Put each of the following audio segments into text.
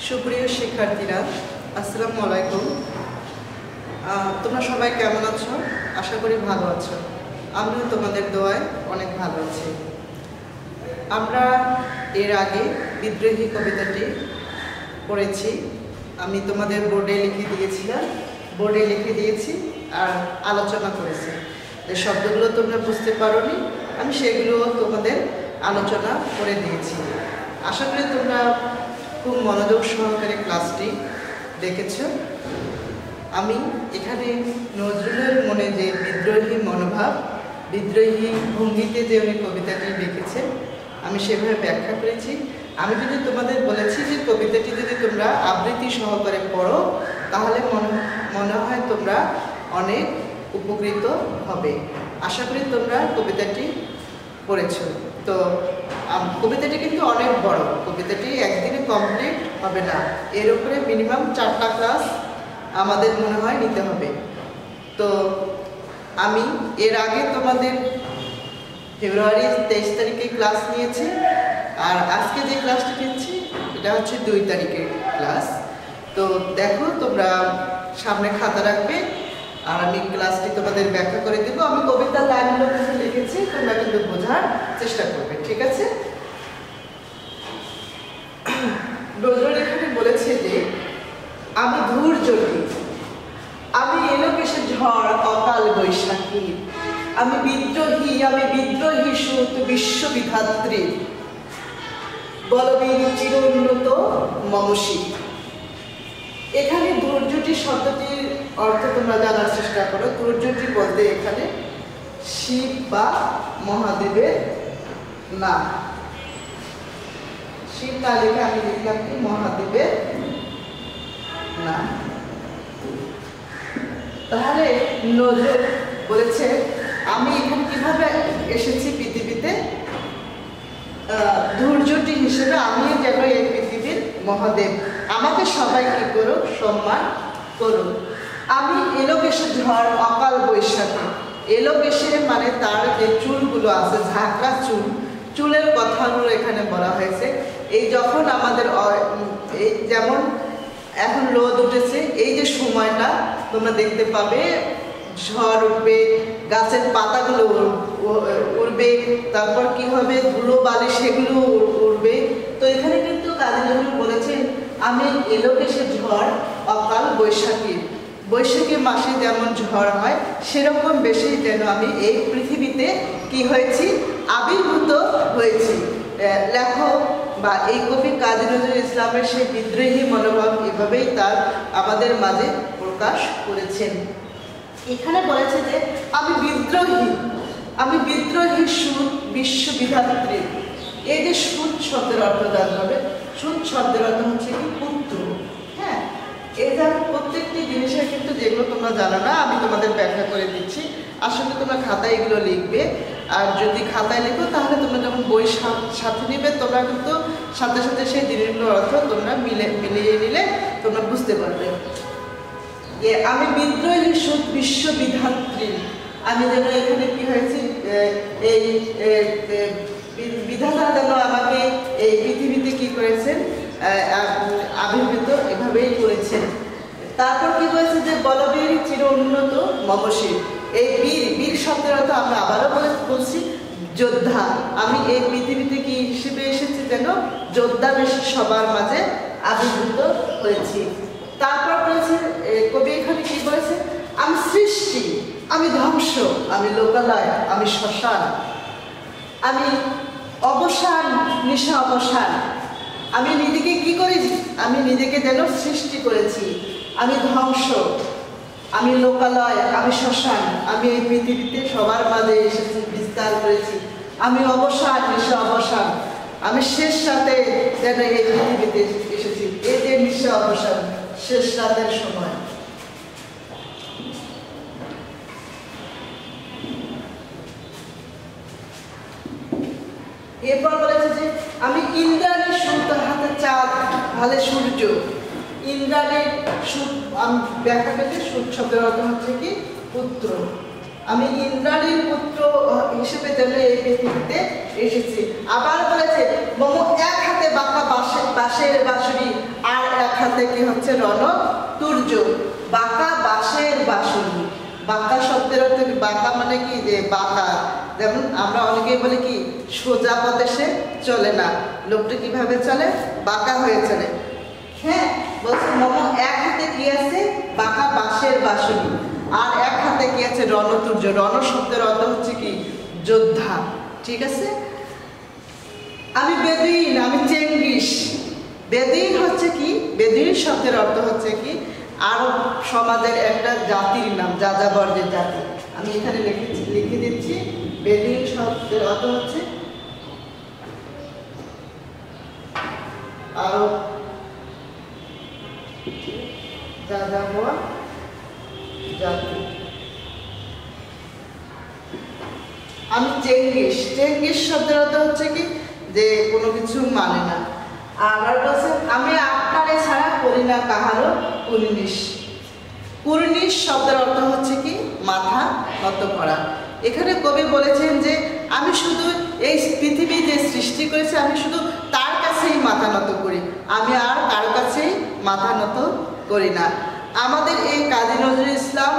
সুপ্রিয় শিক্ষার্থীরা, আসসালামু আলাইকুম। তোমরা সবাই কেমন আছো? আশা করি ভালো আছো। আমিও তোমাদের দোয়ায় অনেক ভালো আছি। আমরা এর আগে বিদ্রোহী কবিতাটি পড়েছি। আমি তোমাদের বোর্ডে লিখে দিয়েছি আর আলোচনা করেছি। যে শব্দগুলো তোমরা বুঝতে পারোনি, আমি সেগুলো তোমাদের আলোচনা করে দিয়েছি। আশা করি তোমরা খুব মনোযোগ সহকারে ক্লাসটি দেখেছ। আমি এখানে নজরুলের মনে যে বিদ্রোহী মনোভাব, বিদ্রোহী ভঙ্গিতে যে উনি কবিতাটি লিখেছেন, আমি সেভাবে ব্যাখ্যা করেছি। আমি যদি তোমাদের বলেছি যে কবিতাটি যদি তোমরা আবৃত্তি সহকারে পড়ো, তাহলে মনে হয় তোমরা অনেক উপকৃত হবে। আশা করি তোমরা কবিতাটি পড়েছ। তো কবিতাটি কিন্তু অনেক বড়, কবিতাটি একদিনে কমপ্লিট হবে না। এর উপরে মিনিমাম 4টা ক্লাস আমাদের মনে হয় নিতে হবে। তো আমি এর আগে তোমাদের ফেব্রুয়ারি 23 তারিখে ক্লাস নিয়েছি, আর আজকে যে ক্লাসটি নিচ্ছি এটা হচ্ছে 2 তারিখের ক্লাস। তো দেখো, তোমরা সামনে খাতা রাখবে আর আমি ক্লাসটি তোমাদের ব্যাখ্যা করে দেবো। আমি কবিতার লাইনগুলো লিখেছি, তোমরা কিন্তু বোঝার চেষ্টা করবে, ঠিক আছে? নজরুল এখানে বলেছে যে আমি ধূর্যটি, আমি এলোকেশে ঝড় অকাল বৈশাখী, আমি বিদ্রোহী সুত বিশ্ববিধাত্রী, বলবীর চিরোন্নত মমশী। এখানে ধৈর্যটি শব্দটির অর্থ তোমরা জানার চেষ্টা করো। ধৈর্যটি বলতে এখানে শিব বা মহাদেবের নাম। শিব না লিখে আমি লিখলাম কি মহাদেবের নাম। তাহলে নজরুল বলেছে আমি এখন কিভাবে এসেছি পৃথিবীতে, ধৈর্যটি হিসেবে আমি যেন এই পৃথিবীর মহাদেব, আমাকে সবাই কি করুক, সম্মান করুক। আমি এলোকেশে ঝড় অকাল বৈশাখী। এলোকেশে মানে তার যে চুলগুলো আছে, ঝাঁকড়া চুলের কথাগুলো এখানে বলা হয়েছে। এই যখন আমাদের এই যেমন এখন রোদ উঠেছে, এই যে সময়টা তোমরা দেখতে পাবে, ঝড় উঠবে, গাছের পাতাগুলো উড়বে, তারপর কি হবে, ধুলো বালি সেগুলো উড়বে। তো এখানে কিন্তু কাজী নজরুল বলেছেন আমি এলোকেশে ঝড় অকাল বৈশাখী মাসে যেমন ঝড় হয়, সেরকম বেশি যেন আমি এই পৃথিবীতে কি হয়েছি, আবির্ভূত হয়েছি। লেখক বা এই কবি কাজী নজরুল ইসলামের সেই বিদ্রোহী মনোভাব এভাবেই তার আমাদের মাঝে প্রকাশ করেছেন। এখানে বলেছে যে আমি বিদ্রোহী সুত বিশ্ববিধাত্রী। এই যে সুত শব্দের অর্থ জানতে হবে। সুত শব্দের অর্থ হচ্ছে কি পুত্র। হ্যাঁ, এই যে প্রত্যেকটি জিনিসের কিন্তু যেগুলো তোমরা জানো না, আমি তোমাদের ব্যাখ্যা করে দিচ্ছি। আসলে তোমরা খাতায় এগুলো লিখবে, আর যদি খাতায় লিখো তাহলে তোমরা যখন বই সাথে নিবে, তোমরা কিন্তু সাথে সাথে সেই জিনিসগুলোর অর্থ তোমরা মিলিয়ে নিলে তোমরা বুঝতে পারবে। আমি বিদ্রোহী সুত বিশ্ববিধাত্রী, আমি যেন এখানে কি হয়েছি, এই বিধাতা যেন আমাকে এই পৃথিবীতে কি করেছেন, আবির্ভূত এভাবেই করেছেন। তারপর কি বলেছে যে বলবীর চির উন্নত মমশী। এই বীর শব্দের অর্থ আমরা আবারও বলছি যোদ্ধা। আমি এই পৃথিবীতে কি হিসেবে এসেছি, যেন যোদ্ধা বেশি সবার মাঝে আবির্ভূত হয়েছি। তারপর বলেছে কবি এখানে কি বলেছে, আমি সৃষ্টি, আমি ধ্বংস, আমি লোকালয়, আমি শ্মশান, আমি অবসান, নিশা অবসান। আমি নিজেকে কি করেছি, আমি নিজেকে যেন সৃষ্টি করেছি। আমি ধ্বংস, আমি লোকালয়, আমি শ্মশান, আমি এই পৃথিবীতে সবার মাঝে এসেছি, বিস্তার করেছি। আমি অবসান, নিশা অবসান, আমি শেষ রাতে যেন এই পৃথিবীতে এসেছি। এই যে নিশা অবসান, শেষ রাতের সময়। এরপর বলেছে যে আমি ইন্দ্রাণীর সুত, হাতে চাঁদ, ভালে সূর্য। ইন্দ্রাণীর সুত আমি ব্যাখ্যা পেয়েছি, সুত শব্দের অর্থ হচ্ছে কি পুত্র। আমি ইন্দ্রাণীর পুত্র হিসেবে যেন এই পৃথিবীতে এসেছি। আবার বলেছে মম এক হাতে বাঁকা বাঁশের বাঁশুরি, আর এক হাতে কি হচ্ছে রণতুর্য, বাঁকা বাঁশের বাঁশুরি। বাঁকা শব্দের অর্থ বাঁকা মানে কি যে বাঁকা, যেমন আমরা অনেকেই বলি কি সোজা পথে সে চলে না, লোকটা কিভাবে চলে বাঁকা হয়ে চলে। হ্যাঁ বলছে মোমো এক হাতে কি আছে বাঁকা বাঁশের বাঁশুরি, আর এক হাতে কি আছে রণতুর্য। রণ শব্দের অর্থ হচ্ছে কি যোদ্ধা, ঠিক আছে। আমি বেদুইন, আমি চেঙ্গিস। বেদুইন হচ্ছে কি, বেদুইন শব্দের অর্থ হচ্ছে কি আরব সমাজের একটা জাতির নাম, যাযাবরদের জাতি। আমি এখানে লিখে দিচ্ছি, বেদুইন শব্দের অর্থ হচ্ছে আরব যাযাবর জাতি। আমি চেঙ্গিস, চেঙ্গিস শব্দের অর্থ হচ্ছে কি যে কোনো কিছু মানে না। আবার বলছে আমি আপনারে ছাড়া করি না কাহারও কুর্নিশ। কুর্নিশ শব্দের অর্থ হচ্ছে কি মাথা নত করা। এখানে কবি বলেছেন যে আমি শুধু এই পৃথিবী যে সৃষ্টি করেছে আমি শুধু তার কাছেই মাথা নত করি, আমি আর কার কাছেই মাথা নত করি না। আমাদের এই কাজী নজরুল ইসলাম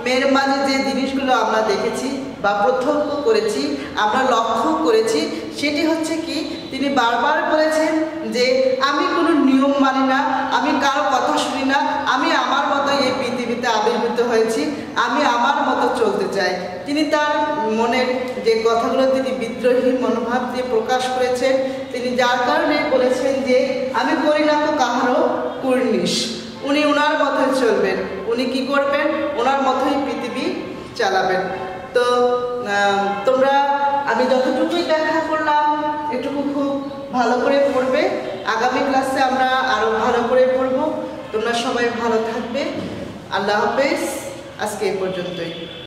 মেয়ের মাঝে যে জিনিসগুলো আমরা দেখেছি বা প্রত্যক্ষ করেছি, আমরা লক্ষ্য করেছি, সেটি হচ্ছে কি তিনি বারবার বলেছেন যে আমি কোনো নিয়ম মানি না, আমি কারো কথা শুনি না, আমি আমার মতো এই পৃথিবীতে আবির্ভূত হয়েছি, আমি আমার মতো চলতে চাই। তিনি তার মনের যে কথাগুলো তিনি বিদ্রোহী মনোভাব দিয়ে প্রকাশ করেছেন, তিনি যার কারণে বলেছেন যে আমি করি না তো কাহারও কুর্নিশ। উনি ওনার মতোই চলবেন, উনি কি করবেন ওনার মতোই পৃথিবী চালাবেন। তো তোমরা আমি যতটুকুই ব্যাখ্যা করলাম এটুকু খুব ভালো করে পড়বে, আগামী ক্লাসে আমরা আরো ভালো করে পড়ব। তোমরা সবাই ভালো থাকবে, আল্লাহ হাফেজ, আজকে এই পর্যন্তই।